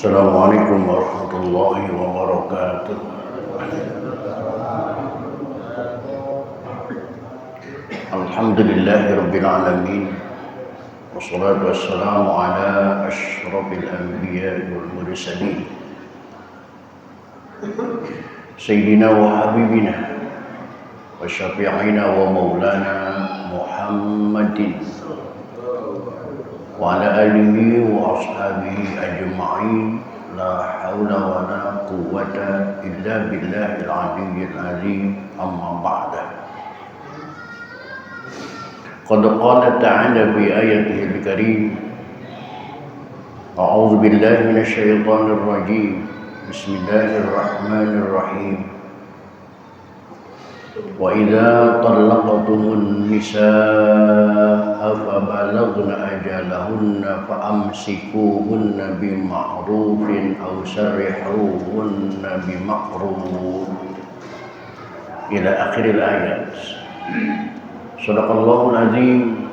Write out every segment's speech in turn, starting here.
Assalamualaikum warahmatullahi wabarakatuh. Alhamdulillahi rabbil alamin. Wassalatu wassalamu ala asyrafil anbiya'i wal mursalin. Sayyidina wa habibina wa syafi'ina wa maulana Muhammadin wa ala alihi wa ashabihi ajma'in. La hawla wa la quwwata illa billahil aliyyil azim. Amma ba'da. Qad qala ta'ala fi ayatihil karim. A'udzu billahi minasy syaithanir rajim. Bismillahirrahmanirrahim. Wa idza talaqtumun nisaa fabalagna ajalahunna faamsikuhunna bima'rufin aw sarrihuhunna bima'ruf ila akhiril ayat. Shadaqallahul azim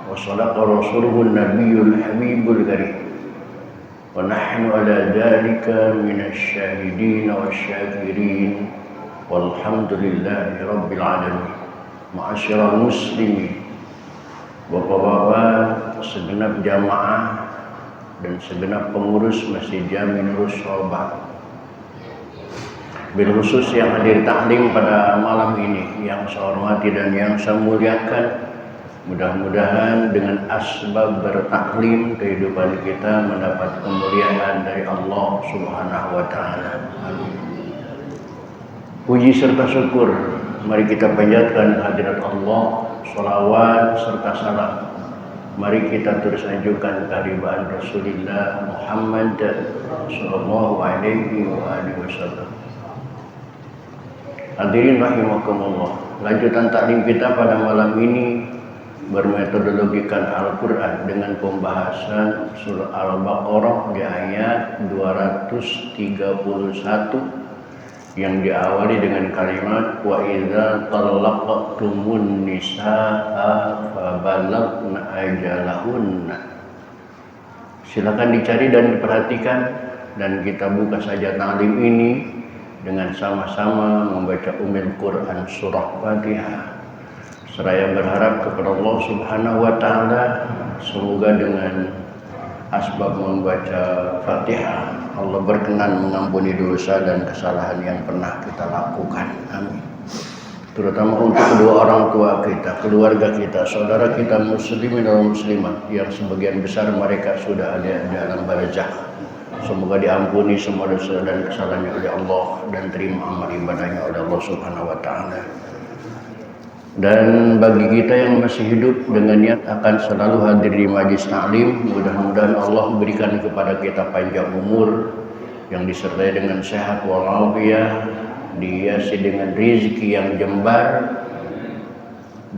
wa shadaqa rasuluhun nabiyyul habibul karim. Wa nahnu ala dzalika minasy syahidin wasyakirin. Walhamdulillahi rabbil alamin. Ma'asyiral muslimin, bapak-bapak, segenap jamaah dan segenap pengurus Masjid Jami Nurus Sobah, bil khusus yang hadir taklim pada malam ini, yang saya hormati dan yang saya muliakan. Mudah-mudahan dengan asbab bertaklim kehidupan kita mendapat kemuliaan dari Allah Subhanahu wa taala. Amin. Puji serta syukur mari kita panjatkan hadirat Allah, sholawat serta salam mari kita terus ajukan kehadiran Rasulullah Muhammad sallallahu alaihi wasallam. Hadirin rahimakumullah, lanjutan taklim kita pada malam ini bermetodologikan Al-Quran dengan pembahasan surah Al-Baqarah di ayat 231 yang diawali dengan kalimat wa idza talaqtumun nisaa fabalagna ajalahunna. Silakan dicari dan diperhatikan, dan kita buka saja taklim ini dengan sama-sama membaca Ummul Quran surah Fatihah. Seraya berharap kepada Allah Subhanahu wa taala semoga dengan asbab membaca Fatihah Allah berkenan mengampuni dosa dan kesalahan yang pernah kita lakukan. Amin. Terutama untuk kedua orang tua kita, keluarga kita, saudara kita muslimin dan muslimat yang sebagian besar mereka sudah ada dalam barzakh. Semoga diampuni semua dosa dan kesalahannya oleh Allah dan terima amal ibadahnya oleh Allah Subhanahu wa taala. Dan bagi kita yang masih hidup dengan niat akan selalu hadir di majlis taklim, mudah-mudahan Allah berikan kepada kita panjang umur yang disertai dengan sehat walafiat, dihiasi dengan rezeki yang jembar.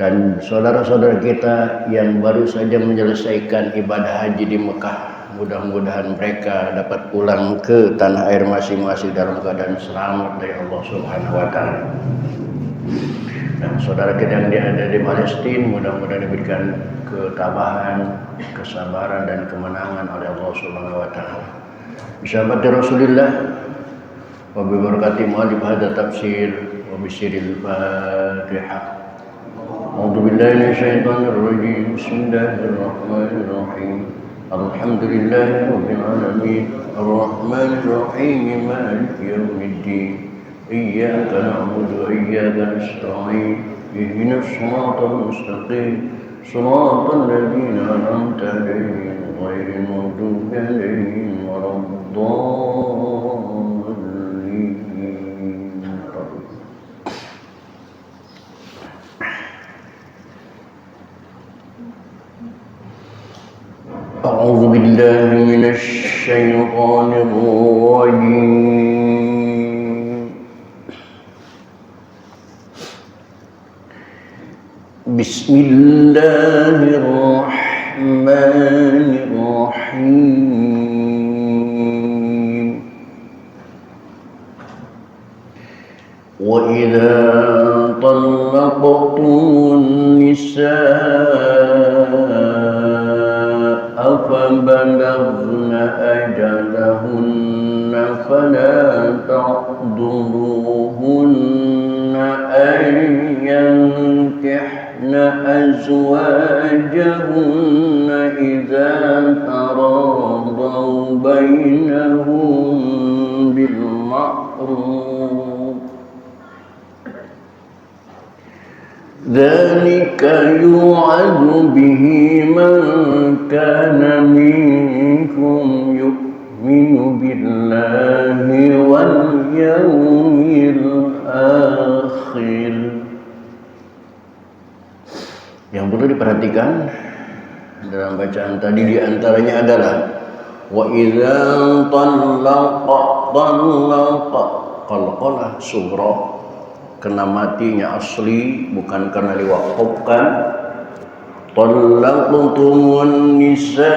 Dan saudara-saudara kita yang baru saja menyelesaikan ibadah haji di Mekah, mudah-mudahan mereka dapat pulang ke tanah air masing-masing dalam keadaan selamat dari Allah Subhanahu wa taala. Dan saudara kita yang ada di Palestina, mudah-mudahan diberikan ketabahan, kesabaran dan kemenangan oleh Allah Subhanahu wa taala. Bismillahir Rasulillah wa bi barakati mu'allif hadza tafsir wa bi sirril Fatihah. A'udzu billahi minasyaitonir rajim. Bismillahirrahmanirrahim. Alhamdulillahi rabbil alamin. Arrahmanir rahim. Maliki yaumiddin. إياك نعبد وإياك نستعين اهدنا الصراط المستقيم صراط الذين أنعمت عليهم غير المغضوب عليهم ولا الضالين. أعوذ بالله من الشيطان الرجيم. Bismillahirrahmanirrahim. Wa idza talaqtumun nisaa أفبلغن أجلهن فلا تعضلوهن أن ينكحن أزواجهن إذا تراضوا بينهم بالمعروف ذلك يوعظ به من كان منكم يؤمن بالله واليوم الآخر. Yang perlu diperhatikan dalam bacaan tadi diantaranya adalah wa idza qalqalah surah kena matinya asli bukan karena diwakafkan. Talaqtumun nisa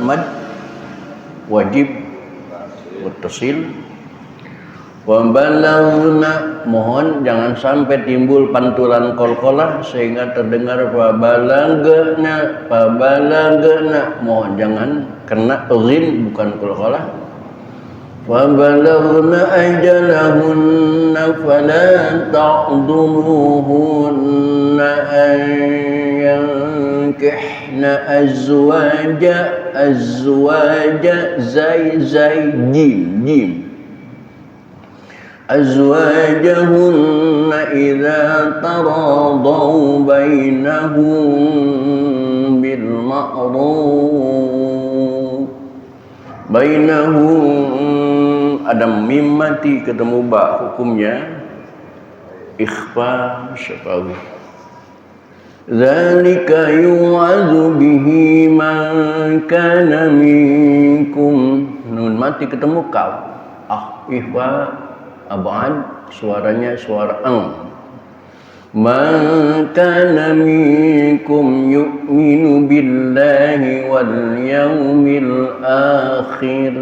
mad wajib muttasil. Wa balagna mohon jangan sampai timbul pantulan qalqalah sehingga terdengar fa balagna mohon jangan kena ghin bukan qalqalah. فَبَلَغْنَ أَجَلَهُنَّ فَلَا تَعْضُلُوهُنَّ أَنْ يَنكِحْنَ أَزْوَاجَ جيم أَزْوَاجَهُنَّ إِذَا تَرَاضَوْا بَيْنَهُمْ بِالْمَعْرُوفِ ada mim mati ketemu ba hukumnya ikhfa syafawi. Dzalika yu'adzu bihi man kana minkum nun mati ketemu kau ikhfa abad suaranya suara ang. Man kana minkum yu'minu billahi wal yawmil akhir.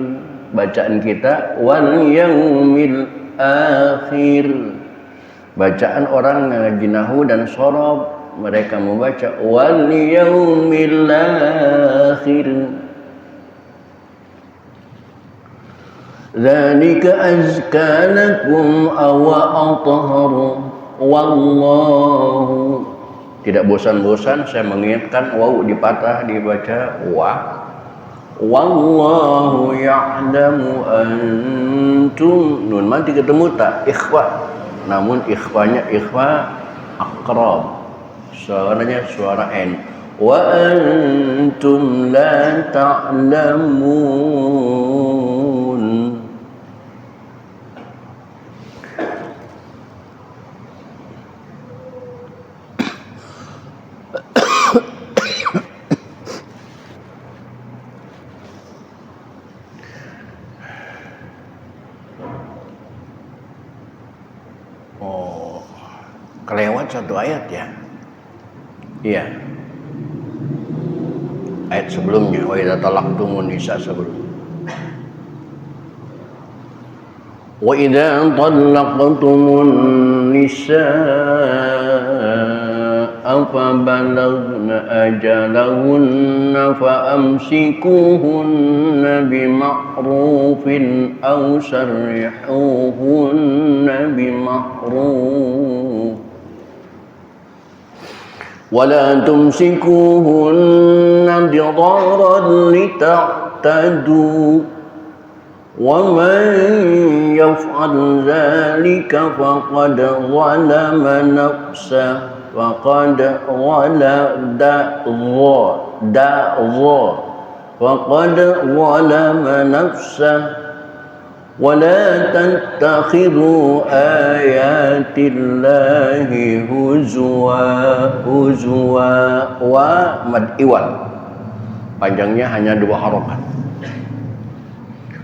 Bacaan kita wal yawmil akhir. Bacaan orang ngaji nahwu dan shorob mereka membaca wal yawmil akhir. Dzalika azka lakum aw atharu. Wallahu tidak bosan-bosan saya mengingatkan waw dipatah dibaca wa. Wallahu ya'lamu antum nun mati ketemu tak ikhfa namun ikhfanya ikhfa aqrab suaranya suara n wa antum la ta'lamun. Kelewat satu ayat ya. Iya. Ayat sebelumnya wa idza talaqtumun nisa sebelumnya. Wa idza talaqtumun nisa fa balagna ajalahunna fa amsikuhunna bima'rufin aw sarrihuhunna bima'ruf ولا تمسكوهن ضرارا لتعتدوا ومن يفعل ذلك فقد ظلم نفسه فقد ظلم نفسه ولا تتخذوا آيات الله هزوا wa mad iwan panjangnya hanya 2 harokat.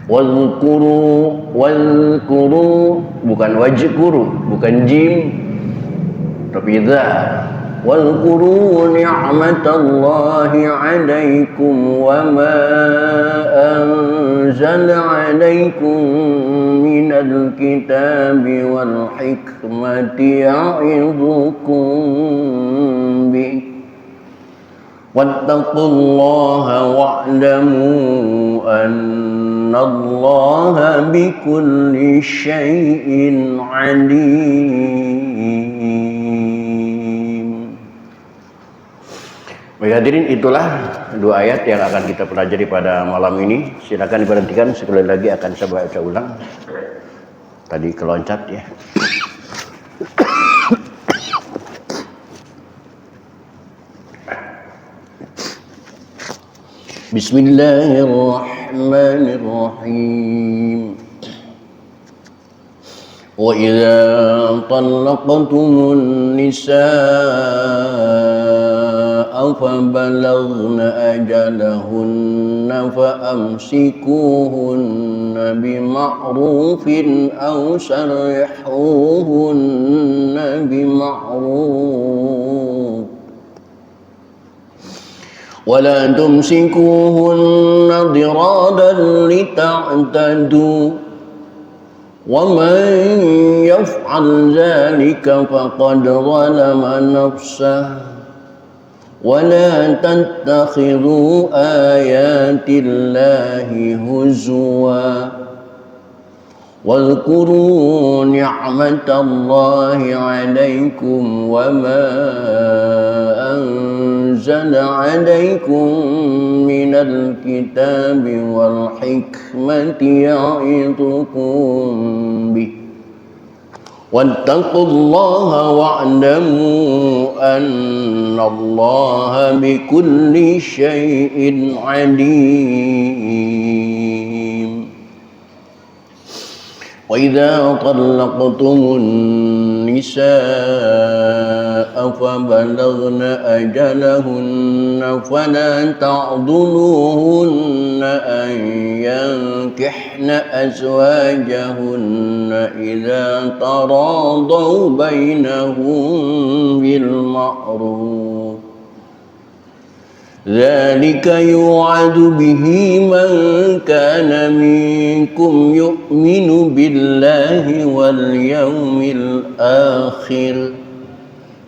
Wazkuru bukan wajkuru bukan jim tapi dha. Wazkuru ni'matallahi 'alaikum wa ma anzala 'alaikum minal kitabi wal hikmati ya'idhukum bih wattaqullaha wa'lamu annallaha bikulli syai'in alim. Baik hadirin, itulah dua ayat yang akan kita pelajari pada malam ini. Silakan diperhatikan, sekali lagi akan saya baca ulang. Tadi keloncat ya. Bismillahirrahmanirrahim. Wa idza talaqtumun nisaa fabalaghna ajalahunna faamsikuhunna bima'rufin aw sarrihuhunna bima'ruf ولا تمسكوهن ضرارا لتعتدوا ومن يفعل ذلك فقد ظلم نفسه ولا تتخذوا آيات الله هزوا واذكروا نعمة الله عليكم وما أنزل عليكم من الكتاب والحكمة يعظكم به واتقوا الله واعلموا أن الله بكل شيء عليم. وإذا طلقتم النساء فبلغن أجلهن فلا تعضلوهن أن ينكحن أزواجهن إذا تراضوا بينهم بالمعروف ذلك يوعد به من كان منكم يؤمن بالله واليوم الآخر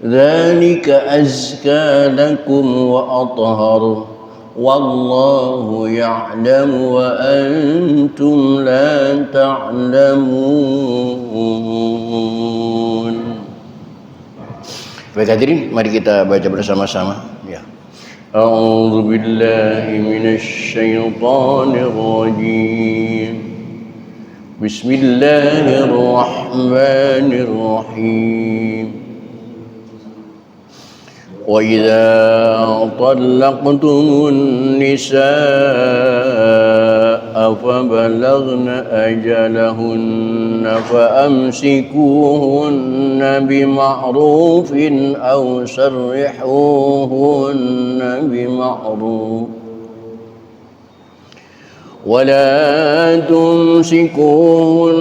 ذلك أزكى لكم وأطهر والله يعلم وأنتم لا تعلمون. Baik hadirin, mari kita baca bersama-sama ya. أعوذ بالله من الشيطان الرجيم بسم الله الرحمن الرحيم وإذا طلقتم النساء فبلغن أجلهن فأمسكوهن بمعروف أو سرحوهن بمعروف ولا تمسكوهن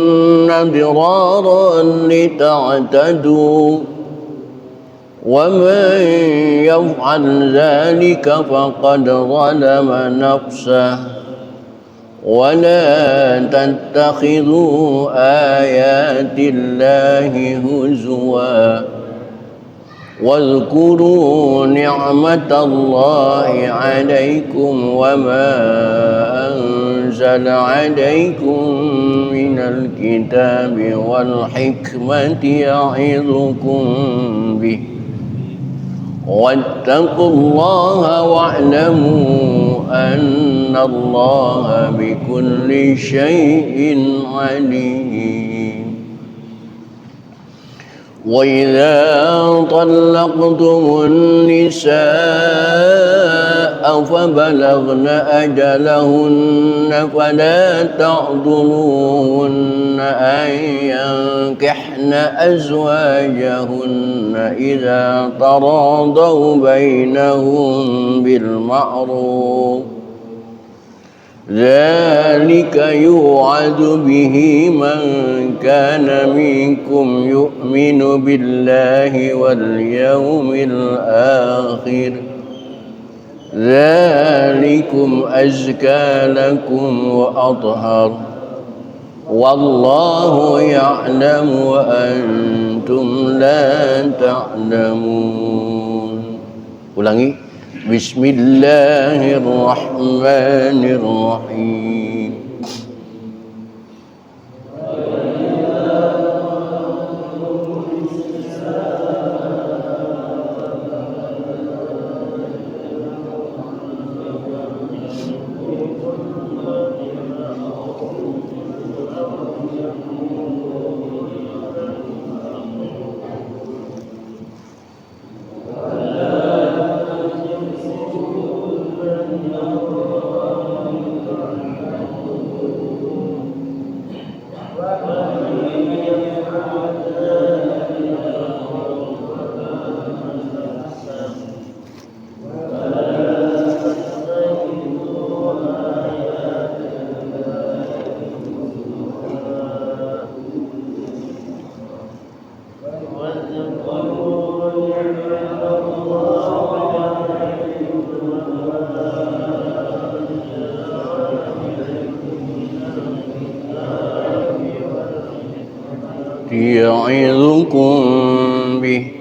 ضرارا لتعتدوا ومن يفعل ذلك فقد ظلم نفسه ولا تتخذوا آيات الله هزوا واذكروا نعمة الله عليكم وما أنزل عليكم من الكتاب والحكمة يعظكم به واتقوا الله واعلموا أن الله بكل شيء عليم. وإذا طلقتم النساء فبلغن أجلهن فلا تعضلوهن أن ينكحن أزواجهن إذا تراضوا بينهم بالمعروف ذلك يوعد به من كان منكم يؤمن بالله واليوم الآخر ذلكم أزكى لكم وأطهر والله يعلم وأنتم لا تعلمون. Ulangi. Bismillahirrahmanirrahim. يعظكم به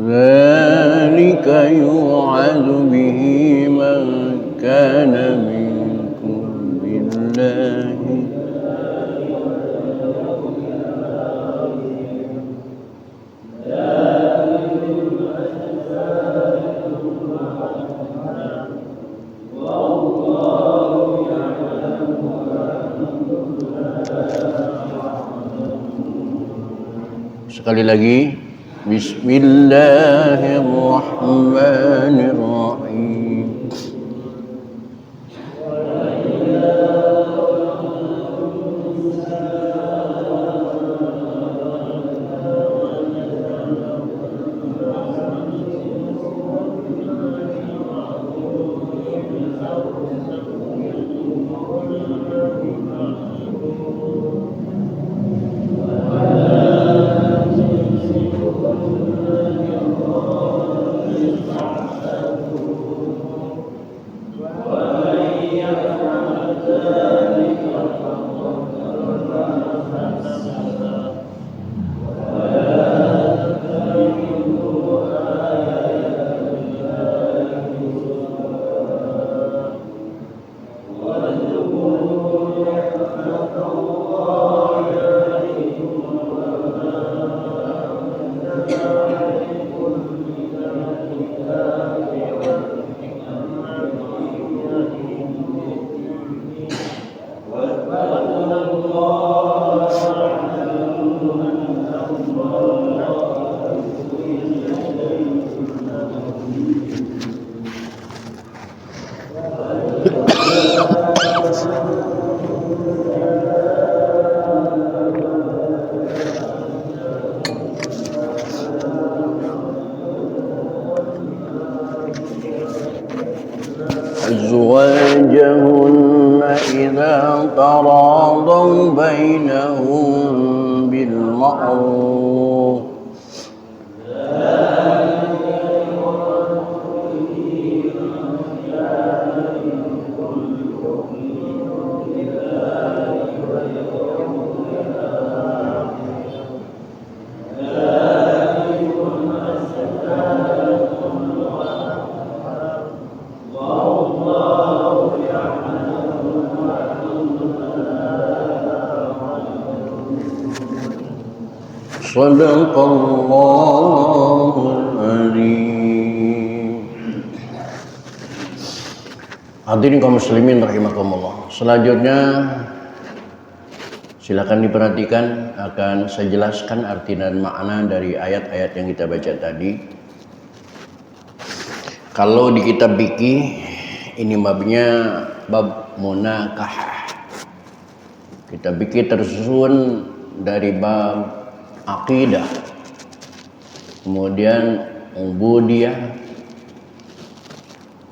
ذلك يوعظ به من كان منكم بالله sekali lagi. Bismillahirrahmanirrahim. أزواجهن إذا تراضوا بينهم بالمعروف Sadaqallahul Azim. Hadirin kaum muslimin rahimakumullah. Selanjutnya silakan diperhatikan, akan saya jelaskan arti dan makna dari ayat-ayat yang kita baca tadi. Kalau di kitab fikih ini babnya bab munakahah. Kitab fikih tersusun dari bab akidah, kemudian ubudiyah,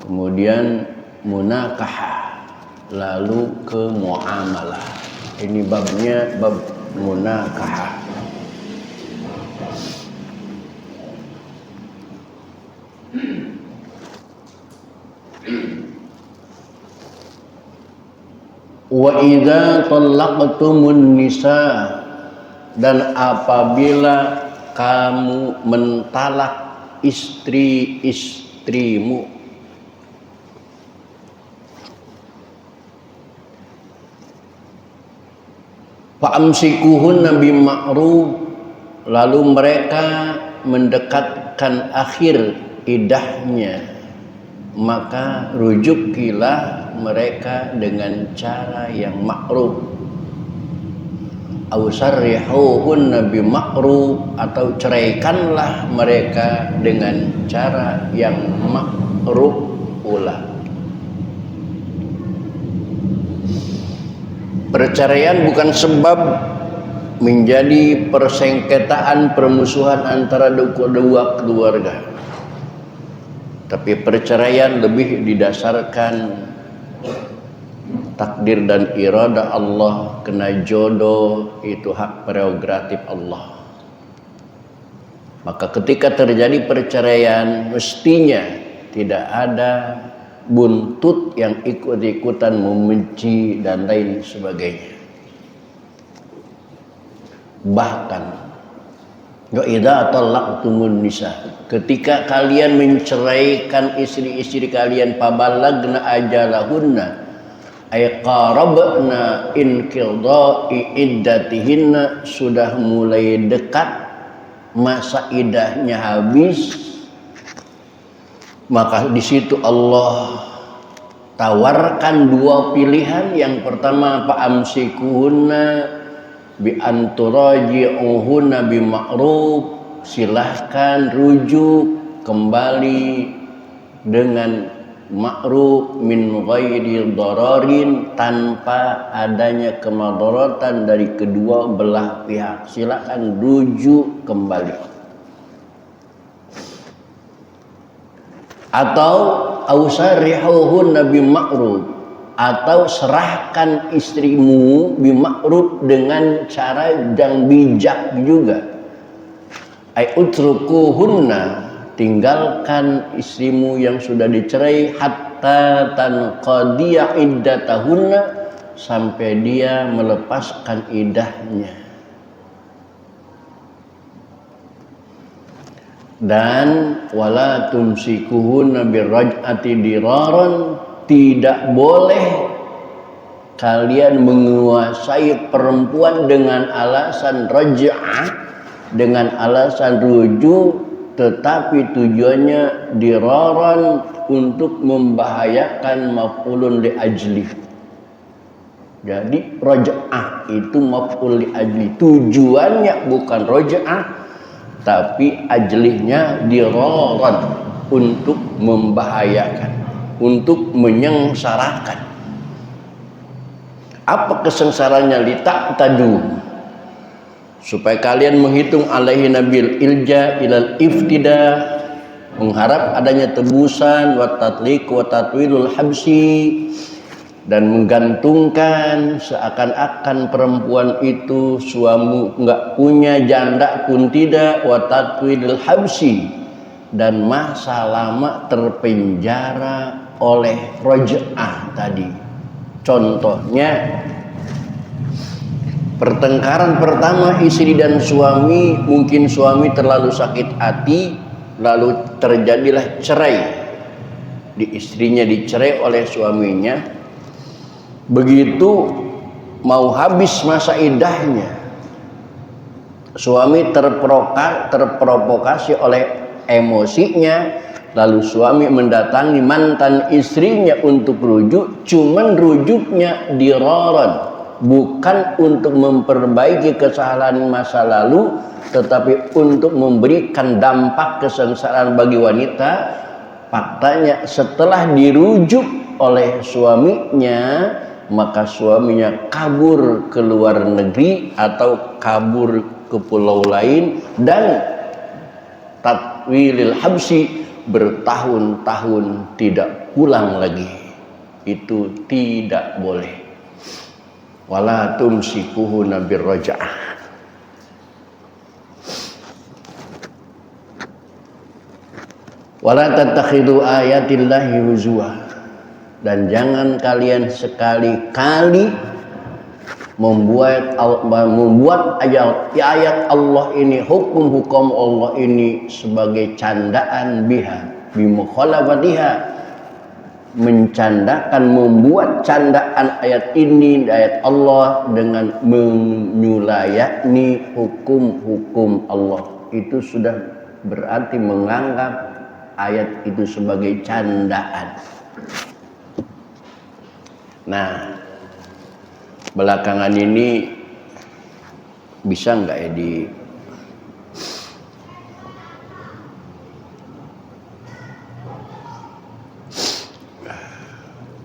kemudian munakahah, lalu ke muamalah. Ini babnya bab munakahah. Wa idza talaqtumun nisa, dan apabila kamu mentalak istri-istrimu, fa'amsikuhunna bima'ruf, lalu mereka mendekatkan akhir iddahnya, maka rujukilah mereka dengan cara yang ma'ruf. Aw sarrihuhunna bima'ruf, atau ceraikanlah mereka dengan cara yang ma'ruf pula. Perceraian bukan sebab menjadi persengketaan, permusuhan antara dua keluarga, tapi perceraian lebih didasarkan takdir dan irada Allah, kena jodoh, itu hak prerogatif Allah. Maka ketika terjadi perceraian, mestinya tidak ada buntut yang ikut-ikutan membenci dan lain sebagainya. Bahkan idza talaqtumun nisa, ketika kalian menceraikan istri-istri kalian, pabalagna ajalahunna ay qarabna inqidha'i iddatihinna, sudah mulai dekat masa iddahnya habis, maka di situ Allah tawarkan dua pilihan. Yang pertama, fa'amsikuhunna bi anturaji'uhunna bima'ruf, silahkan rujuk kembali dengan ma'ruf min ghairi dararin, tanpa adanya kemadaratan dari kedua belah pihak. Silahkan rujuk kembali. Atau ausarihuhunna bima'ruf, atau serahkan istrimu bima'ruf dengan cara yang bijak juga. Ai utrukuhunna, tinggalkan istrimu yang sudah dicerai, hatta tanqadiya iddatahunna, sampai dia melepaskan iddahnya. Dan wala tumsikuhunna birraj'ati diraran, tidak boleh kalian menguasai perempuan dengan alasan raj'ah, dengan alasan rujuk, tetapi tujuannya diraran, untuk membahayakan maf'ulun li ajli. Jadi raj'ah itu maf'ul li ajli, tujuannya bukan raj'ah, tapi ajlihnya diraran, untuk membahayakan, untuk menyengsarakan. Apa kesengsaranya? Lita'tadu, supaya kalian menghitung alaihi nabil ilja ilal iftida, mengharap adanya tebusan, wa tatliq wa tatwilul habsi, dan menggantungkan seakan-akan perempuan itu suami enggak punya, janda pun tidak, wa tatwilul habsi, dan masa lama terpenjara oleh raj'ah tadi. Contohnya, pertengkaran pertama istri dan suami, mungkin suami terlalu sakit hati, lalu terjadilah cerai. Istrinya dicerai oleh suaminya. Begitu mau habis masa iddahnya, suami terprovokasi oleh emosinya, lalu suami mendatangi mantan istrinya untuk rujuk. Cuman rujuknya diraran, bukan untuk memperbaiki kesalahan masa lalu, tetapi untuk memberikan dampak kesengsaraan bagi wanita. Faktanya setelah dirujuk oleh suaminya, maka suaminya kabur ke luar negeri atau kabur ke pulau lain dan tatwilil habsi, bertahun-tahun tidak pulang lagi. Itu tidak boleh. Wala tumsikuhunna birraja'ah. Wala tattakhidu ayatillahi huzwa, dan jangan kalian sekali-kali membuat ayat Allah ini, hukum-hukum Allah ini sebagai candaan biha bimukhalafatiha, mencandakan, membuat candaan ayat ini, ayat Allah dengan menyulayakni hukum-hukum Allah. Itu sudah berarti menganggap ayat itu sebagai candaan. Nah, belakangan ini bisa nggak ya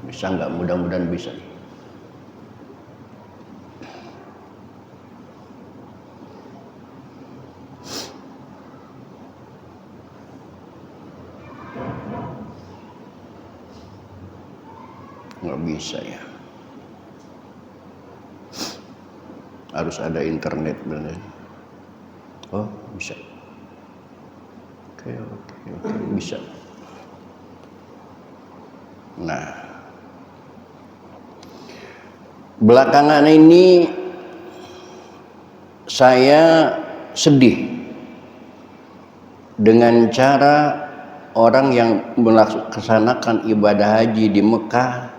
bisa nggak, mudah-mudahan bisa. Nggak bisa ya, harus ada internet benar. Oh bisa, oke, bisa. Nah, belakangan ini saya sedih dengan cara orang yang melaksanakan ibadah haji di Mekah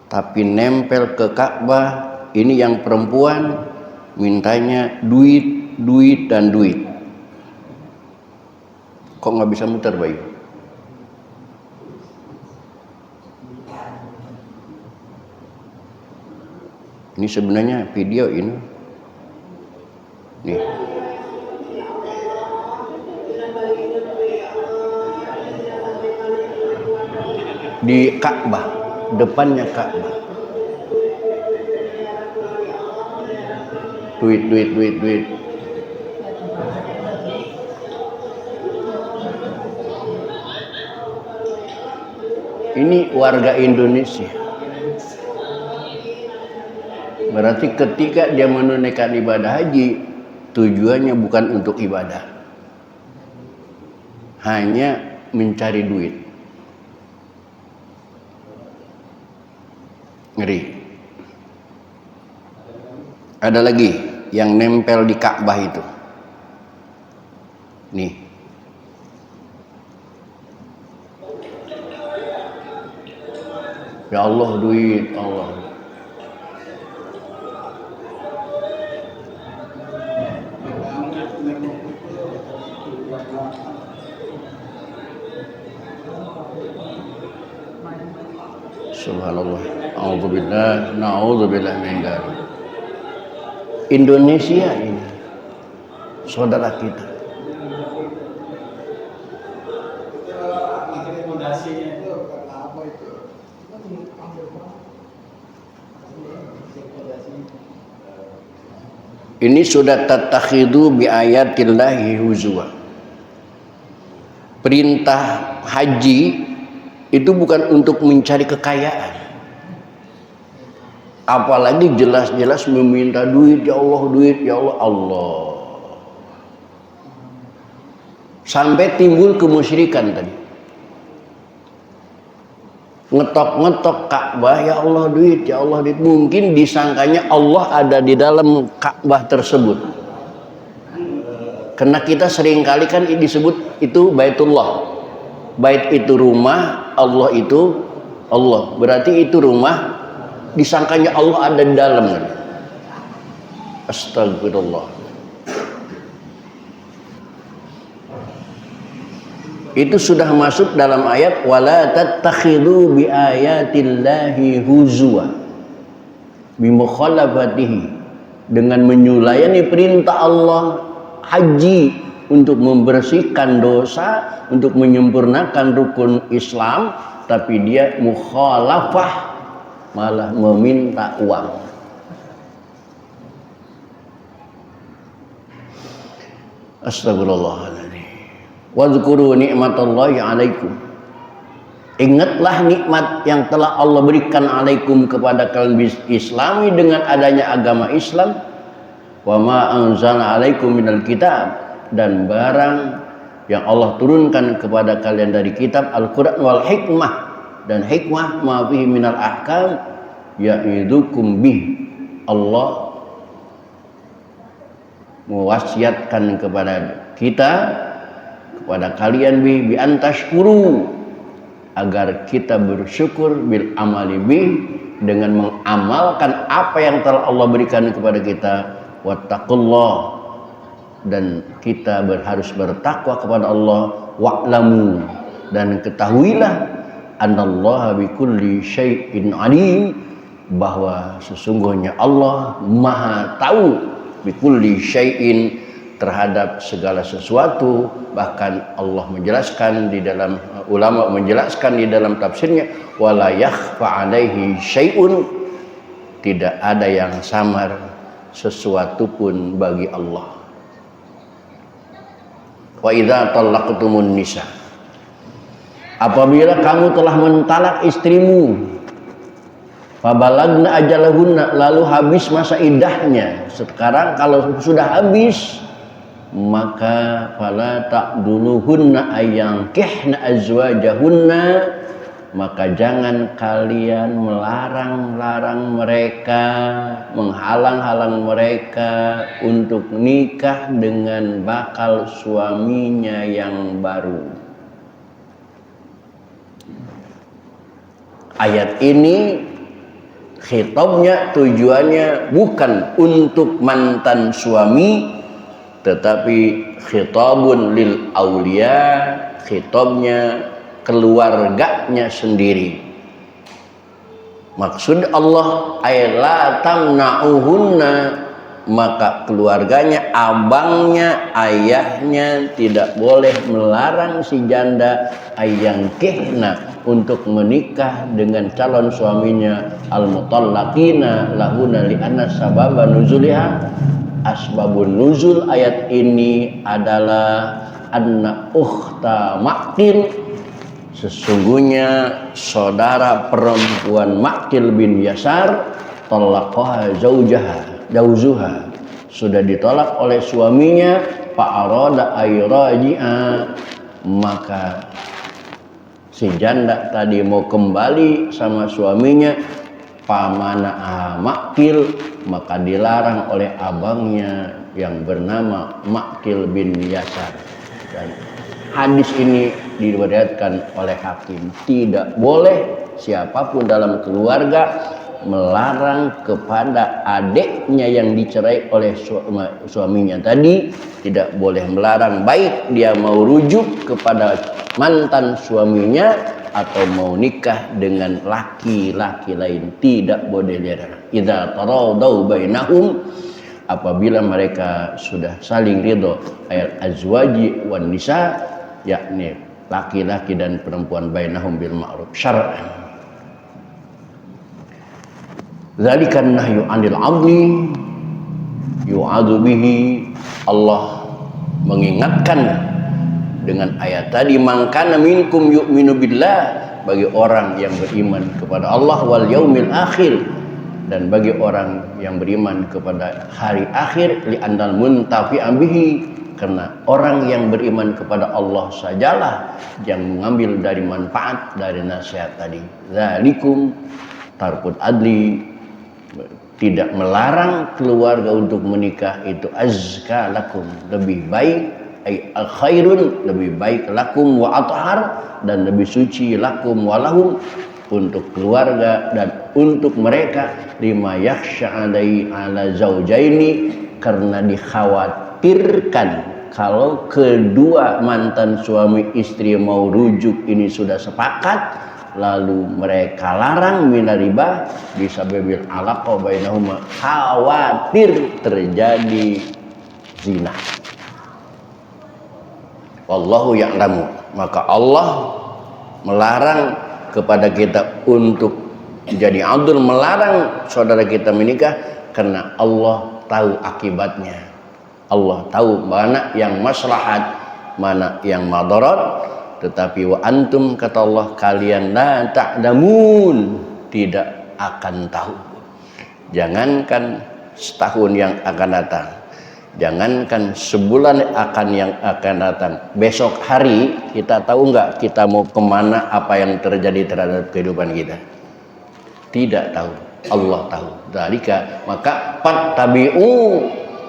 tapi nempel ke Ka'bah. Ini yang perempuan mintanya duit, dan duit. Kok nggak bisa muter, Bayu? Ini sebenarnya video ini. Nih. Di Ka'bah, depannya Ka'bah. Duit. Ini warga Indonesia. Berarti ketika dia menunaikan ibadah haji, tujuannya bukan untuk ibadah, hanya mencari duit. Ngeri. Ada lagi yang nempel di Ka'bah itu. Nih. Ya Allah, duit Allah. Subhanallah. A'udzubillah, na'udzubillah min dzalik. Indonesia ini saudara kita. Ini sudah tatakhidu bi ayatillahi huzwa. Perintah haji itu bukan untuk mencari kekayaan. Apalagi jelas-jelas meminta duit, ya Allah, duit, ya Allah, Allah. Sampai timbul kemusyrikan tadi. Ngetok-ngetok Ka'bah, ya Allah duit, ya Allah duit. Mungkin disangkanya Allah ada di dalam Ka'bah tersebut. Karena kita seringkali kan disebut itu Baitullah. Bait itu rumah, Allah itu Allah. Berarti itu rumah, disangkanya Allah ada di dalam. Astagfirullah. Itu sudah masuk dalam ayat wala tattakhidhu bi ayatillahi huzwa bi mukhalafatihi, dengan menyulayani perintah Allah haji untuk membersihkan dosa, untuk menyempurnakan rukun Islam, tapi dia mukhalafah malah meminta uang. Astagfirullahaladzim. Wadhkuru ni'matallahi alaikum. Ingatlah nikmat yang telah Allah berikan alaikum kepada kalian Islami dengan adanya agama Islam. Wa ma anzalna alaikum minal kitab, dan barang yang Allah turunkan kepada kalian dari kitab Al-Quran wal hikmah, dan hikmah ma fihi minal ahkam ya'idukum bih. Allah mewasiatkan kepada kita, kepada kalian bi antashkuru, agar kita bersyukur bil amali bih, dengan mengamalkan apa yang telah Allah berikan kepada kita. Wattaqullah, dan kita harus bertakwa kepada Allah. Wa'lamu, dan ketahuilah annallaha bikulli syai'in alim, bahwa sesungguhnya Allah maha tahu bikulli syai'in, terhadap segala sesuatu. Bahkan Allah menjelaskan di dalam, ulama menjelaskan di dalam tafsirnya, wala yakhfa alaihi syai'un, tidak ada yang samar sesuatu pun bagi Allah. Wa idza talaqtumun nisa, apabila kamu telah mentalak istrimu, fabalagna ajalahunna, lalu habis masa iddahnya. Sekarang kalau sudah habis, maka fala ta'duluhunna ayankihna azwajahunna, maka jangan kalian melarang-larang mereka, menghalang-halang mereka untuk nikah dengan bakal suaminya yang baru. Ayat ini khitabnya, tujuannya bukan untuk mantan suami, tetapi khitabun lil aulia, khitabnya keluarganya sendiri. Maksud Allah la tamna'uhunna, maka keluarganya, abangnya, ayahnya tidak boleh melarang si janda ayangkihna, untuk menikah dengan calon suaminya, al-mutallaqina lahuna li'anna sababa nuzuliha. Asbabun nuzul ayat ini adalah anna ukhta Maqil, sesungguhnya saudara perempuan Maqil bin Yasar, talaqaha zawjuha, sudah ditolak oleh suaminya, fa'arada ayraji'a, maka si janda tadi mau kembali sama suaminya, pamana'a Maqil, maka dilarang oleh abangnya yang bernama Maqil bin Yasar. Dan hadis ini diriwayatkan oleh Hakim, tidak boleh siapapun dalam keluarga melarang kepada adiknya yang dicerai oleh suaminya tadi, tidak boleh melarang, baik dia mau rujuk kepada mantan suaminya atau mau nikah dengan laki-laki lain, tidak boleh dilarang. Idza taradau bainahum, apabila mereka sudah saling ridho, ayat azwaji wan nisa, yakni laki-laki dan perempuan, bainahum bil ma'ruf syar'an. Dzalikan nahyu 'anil 'adli yu'adzu bihi. Allah mengingatkan dengan ayat tadi, mangkana minkum yu'minu billah, bagi orang yang beriman kepada Allah, wal yaumil akhir, dan bagi orang yang beriman kepada hari akhir, li andal muntafi'an bihi, karena orang yang beriman kepada Allah sajalah yang mengambil dari manfaat dari nasihat tadi. Zalikum tarkut adli, tidak melarang keluarga untuk menikah itu azka lakum, lebih baik, al khairun, lebih baik, lakum wa athhar, dan lebih suci, lakum wa lahum, untuk keluarga dan untuk mereka, lima yakhsha alai ala zaujaini, karena dikhawatirkan kalau kedua mantan suami istri mau rujuk ini sudah sepakat, lalu mereka larang minariba bisa bebil alaqa bainahuma, khawatir terjadi zina. Wallahu ya'lamu, maka Allah melarang kepada kita untuk Jadi adl melarang saudara kita menikah karena Allah tahu akibatnya. Allah tahu mana yang maslahat, mana yang madarat. Tetapi wa antum, kata Allah, kalian la ta'lamun, tidak akan tahu. Jangankan setahun yang akan datang, jangankan sebulan yang akan datang, besok hari kita tahu nggak kita mau kemana, apa yang terjadi terhadap kehidupan kita? Tidak tahu. Allah tahu. Dzalika, maka fattabi'u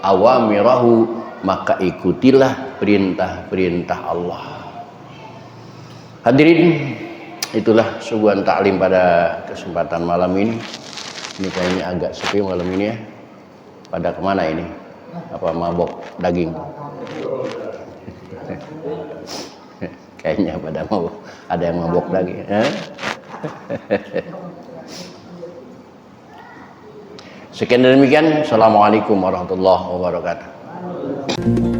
awamirahu, maka ikutilah perintah-perintah Allah. Hadirin, itulah suguhan taklim pada kesempatan malam ini. Ini kayaknya agak sepi malam ini ya. Pada kemana ini? Apa mabok daging? Kayaknya pada mabok. Ada yang mabok daging. Sekian dan demikian. Assalamualaikum warahmatullahi wabarakatuh.